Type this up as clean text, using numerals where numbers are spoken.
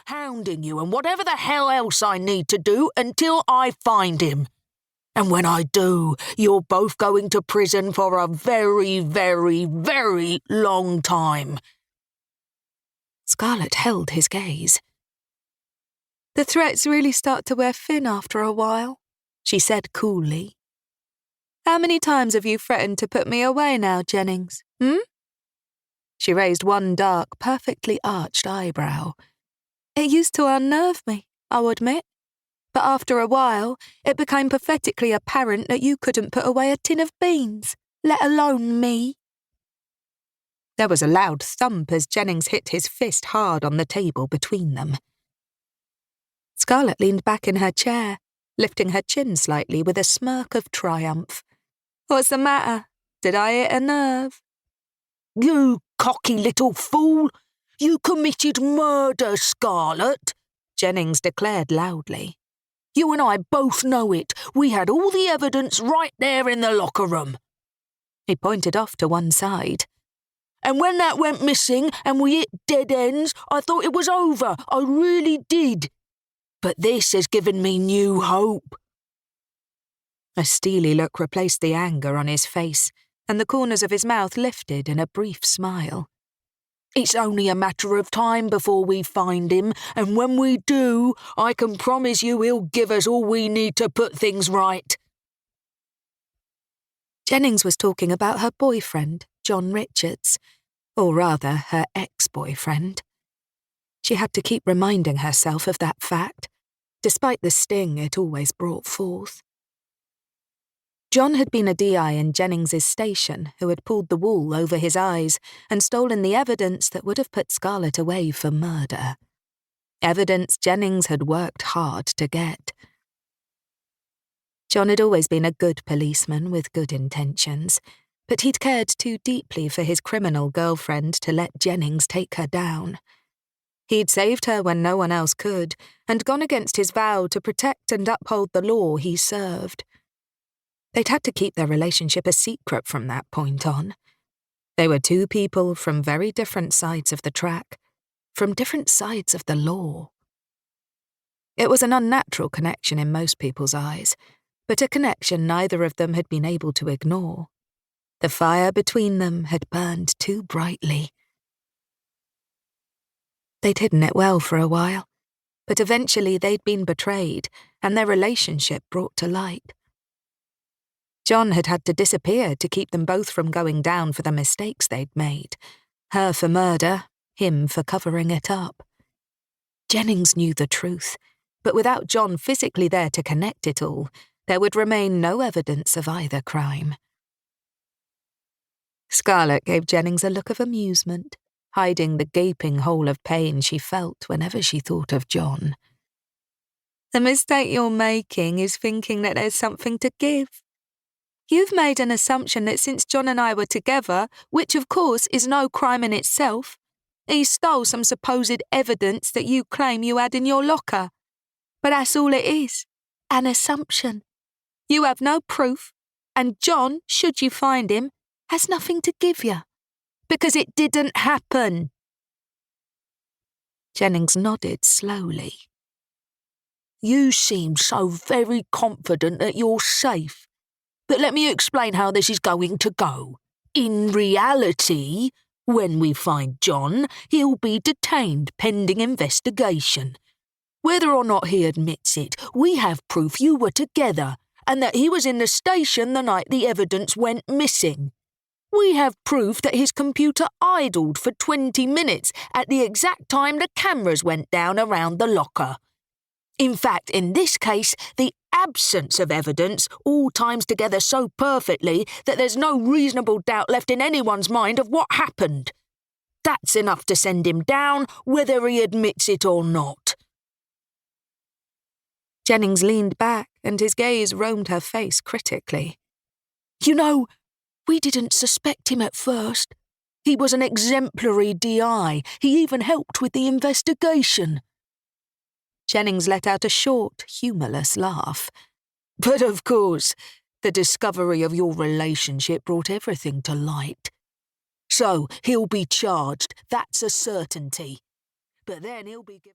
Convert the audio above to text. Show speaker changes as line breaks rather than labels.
hounding you and whatever the hell else I need to do until I find him. And when I do, you're both going to prison for a very, very, very long time."
Scarlet held his gaze. "The threats really start to wear thin after a while," she said coolly. "How many times have you threatened to put me away now, Jennings, She raised one dark, perfectly arched eyebrow. "It used to unnerve me, I'll admit. But after a while, it became pathetically apparent that you couldn't put away a tin of beans, let alone me." There was a loud thump as Jennings hit his fist hard on the table between them. Scarlet leaned back in her chair, lifting her chin slightly with a smirk of triumph. "What's the matter? Did I hit a nerve?"
"You cocky little fool! You committed murder, Scarlet," Jennings declared loudly. "You and I both know it. We had all the evidence right there in the locker room."
He pointed off to one side.
"And when that went missing and we hit dead ends, I thought it was over. I really did. But this has given me new hope."
A steely look replaced the anger on his face, and the corners of his mouth lifted in a brief smile.
"It's only a matter of time before we find him, and when we do, I can promise you he'll give us all we need to put things right."
Jennings was talking about her boyfriend, John Richards, or rather her ex-boyfriend. She had to keep reminding herself of that fact, despite the sting it always brought forth. John had been a DI in Jennings's station who had pulled the wool over his eyes and stolen the evidence that would have put Scarlet away for murder. Evidence Jennings had worked hard to get. John had always been a good policeman with good intentions, but he'd cared too deeply for his criminal girlfriend to let Jennings take her down. He'd saved her when no one else could, and gone against his vow to protect and uphold the law he served. They'd had to keep their relationship a secret from that point on. They were two people from very different sides of the track, from different sides of the law. It was an unnatural connection in most people's eyes, but a connection neither of them had been able to ignore. The fire between them had burned too brightly. They'd hidden it well for a while, but eventually they'd been betrayed and their relationship brought to light. John had had to disappear to keep them both from going down for the mistakes they'd made. Her for murder, him for covering it up. Jennings knew the truth, but without John physically there to connect it all, there would remain no evidence of either crime. Scarlet gave Jennings a look of amusement, hiding the gaping hole of pain she felt whenever she thought of John. "The mistake you're making is thinking that there's something to give. You've made an assumption that since John and I were together, which of course is no crime in itself, he stole some supposed evidence that you claim you had in your locker. But that's all it is, an assumption. You have no proof, and John, should you find him, has nothing to give you, because it didn't happen." Jennings nodded slowly.
"You seem so very confident that you're safe. But let me explain how this is going to go. In reality, when we find John, he'll be detained pending investigation. Whether or not he admits it, we have proof you were together and that he was in the station the night the evidence went missing. We have proof that his computer idled for 20 minutes at the exact time the cameras went down around the locker. In fact, in this case, the absence of evidence all times together so perfectly that there's no reasonable doubt left in anyone's mind of what happened. That's enough to send him down, whether he admits it or not."
Jennings leaned back and his gaze roamed her face critically.
"You know, we didn't suspect him at first. He was an exemplary DI. He even helped with the investigation."
Jennings let out a short, humourless laugh.
"But of course, the discovery of your relationship brought everything to light. So he'll be charged, that's a certainty. But then he'll be given..."